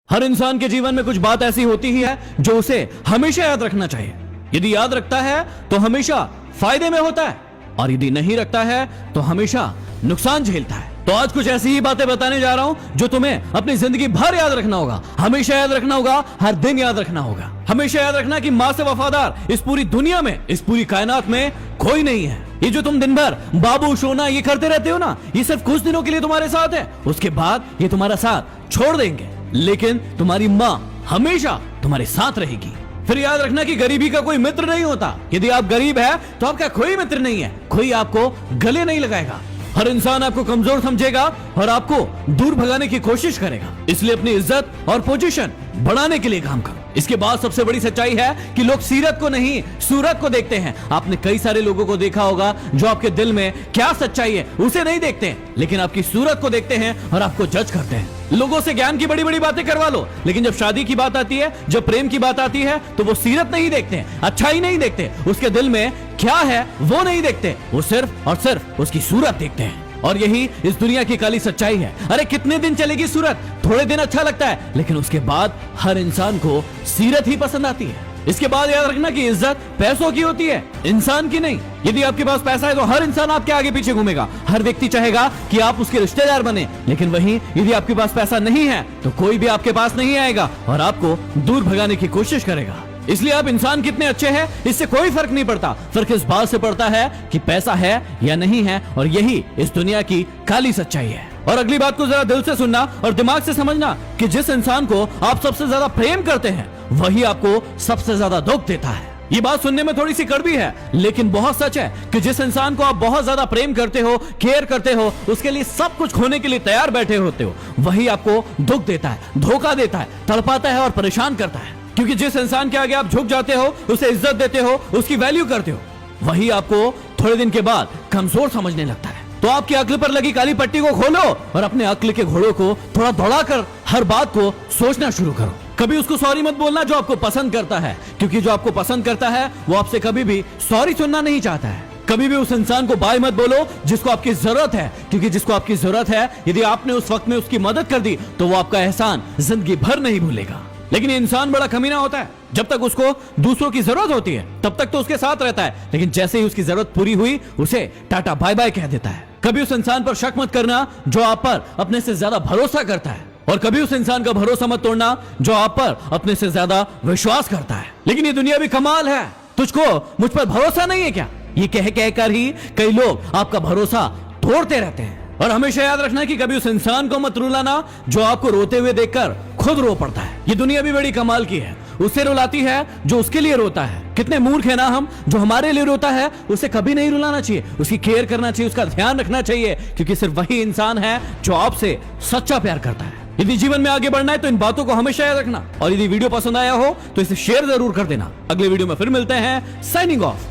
हर इंसान के जीवन में कुछ बात ऐसी होती ही है जो उसे हमेशा याद रखना चाहिए। यदि याद रखता है तो हमेशा फायदे में होता है और यदि नहीं रखता है तो हमेशा नुकसान झेलता है। तो आज कुछ ऐसी ही बातें बताने जा रहा हूं जो तुम्हें अपनी जिंदगी भर याद रखना होगा, हमेशा याद रखना होगा, हर दिन याद रखना होगा। हमेशा याद रखना कि मां से वफादार इस पूरी दुनिया में, इस पूरी कायनात में कोई नहीं है। ये जो तुम दिन भर बाबू सोना ये करते रहते हो ना, ये सिर्फ कुछ दिनों के लिए तुम्हारे साथ है, उसके बाद ये तुम्हारा साथ छोड़ देंगे, लेकिन तुम्हारी मां हमेशा तुम्हारे साथ रहेगी। फिर याद रखना कि गरीबी का कोई मित्र नहीं होता। यदि आप गरीब है तो आपका कोई मित्र नहीं है, कोई आपको गले नहीं लगाएगा। हर इंसान आपको कमजोर समझेगा और आपको दूर भगाने की कोशिश करेगा। इसलिए अपनी इज्जत और पोजीशन बढ़ाने के लिए काम करो। इसके बाद सबसे बड़ी सच्चाई है कि लोग सीरत को नहीं सूरत को देखते हैं। आपने कई सारे लोगों को देखा होगा जो आपके दिल में क्या सच्चाई है उसे नहीं देखते हैं, लेकिन आपकी सूरत को देखते हैं और आपको जज करते हैं। लोगों से ज्ञान की बड़ी बड़ी बातें करवा लो, लेकिन जब शादी की बात आती है, जब प्रेम की बात आती है, तो वो सीरत नहीं देखते हैं, अच्छाई नहीं देखते, उसके दिल में क्या है वो नहीं देखते, वो सिर्फ और सिर्फ उसकी सूरत देखते हैं। और यही इस दुनिया की काली सच्चाई है। अरे कितने दिन चलेगी सूरत, थोड़े दिन अच्छा लगता है, लेकिन उसके बाद हर इंसान को सीरत ही पसंद आती है। इसके बाद याद रखना कि इज्जत पैसों की होती है, इंसान की नहीं। यदि आपके पास पैसा है तो हर इंसान आपके आगे पीछे घूमेगा, हर व्यक्ति चाहेगा कि आप उसके रिश्तेदार बने, लेकिन वहीं यदि आपके पास पैसा नहीं है तो कोई भी आपके पास नहीं आएगा और आपको दूर भगाने की कोशिश करेगा। इसलिए आप इंसान कितने अच्छे हैं इससे कोई फर्क नहीं पड़ता, फर्क इस बात से पड़ता है कि पैसा है या नहीं है, और यही इस दुनिया की काली सच्चाई है। और अगली बात को जरा दिल से सुनना और दिमाग से समझना कि जिस इंसान को आप सबसे ज्यादा प्रेम करते हैं वही आपको सबसे ज्यादा दुख देता है। ये बात सुनने में थोड़ी सी कड़वी है, लेकिन बहुत सच है कि जिस इंसान को आप बहुत ज्यादा प्रेम करते हो, केयर करते हो, उसके लिए सब कुछ खोने के लिए तैयार बैठे होते हो, वही आपको दुख देता है, धोखा देता है, तड़पाता है और परेशान करता है। क्योंकि जिस इंसान के आगे आप झुक जाते हो, उसे इज्जत देते हो, उसकी वैल्यू करते हो, वही आपको थोड़े दिन के बाद कमजोर समझने लगता है। तो आपकी अक्ल पर लगी काली पट्टी को खोलो और अपने अक्ल के घोड़ों को थोड़ा दौड़ाकर हर बात को सोचना शुरू करो। कभी उसको सॉरी मत बोलना जो आपको पसंद करता है, क्योंकि जो आपको पसंद करता है वो आपसे कभी भी सॉरी सुनना नहीं चाहता है। कभी भी उस इंसान को बाय मत बोलो जिसको आपकी जरूरत है, क्योंकि जिसको आपकी जरूरत है यदि आपने उस वक्त में उसकी मदद कर दी तो वो आपका एहसान जिंदगी भर नहीं भूलेगा। लेकिन ये इंसान बड़ा कमीना होता है, जब तक उसको दूसरों की जरूरत होती है तब तक तो उसके साथ रहता है, लेकिन जैसे ही उसकी जरूरत पूरी हुई उसे टाटा बाय बाय कह देता है। कभी उस इंसान पर शक मत करना जो आप पर अपने से ज्यादा भरोसा करता है, और कभी उस इंसान का भरोसा मत तोड़ना जो आप पर अपने से ज्यादा विश्वास करता है। लेकिन ये दुनिया भी कमाल है, तुझको मुझ पर भरोसा नहीं है क्या, ये कह कहकर ही कई लोग आपका भरोसा तोड़ते रहते हैं। और हमेशा याद रखना कि कभी उस इंसान को मत रुलाना जो आपको रोते हुए देखकर खुद रो पड़ता है। ये दुनिया भी बड़ी कमाल की है, उसे रुलाती है जो उसके लिए रोता है। कितने मूर्ख है ना हम, जो हमारे लिए रोता है उसे कभी नहीं रुलाना चाहिए, उसकी केयर करना चाहिए, उसका ध्यान रखना चाहिए, क्योंकि सिर्फ वही इंसान है जो आपसे सच्चा प्यार करता है। यदि जीवन में आगे बढ़ना है तो इन बातों को हमेशा याद रखना, और यदि वीडियो पसंद आया हो तो इसे शेयर जरूर कर देना। अगले वीडियो में फिर मिलते हैं। Signing off,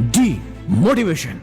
D motivation.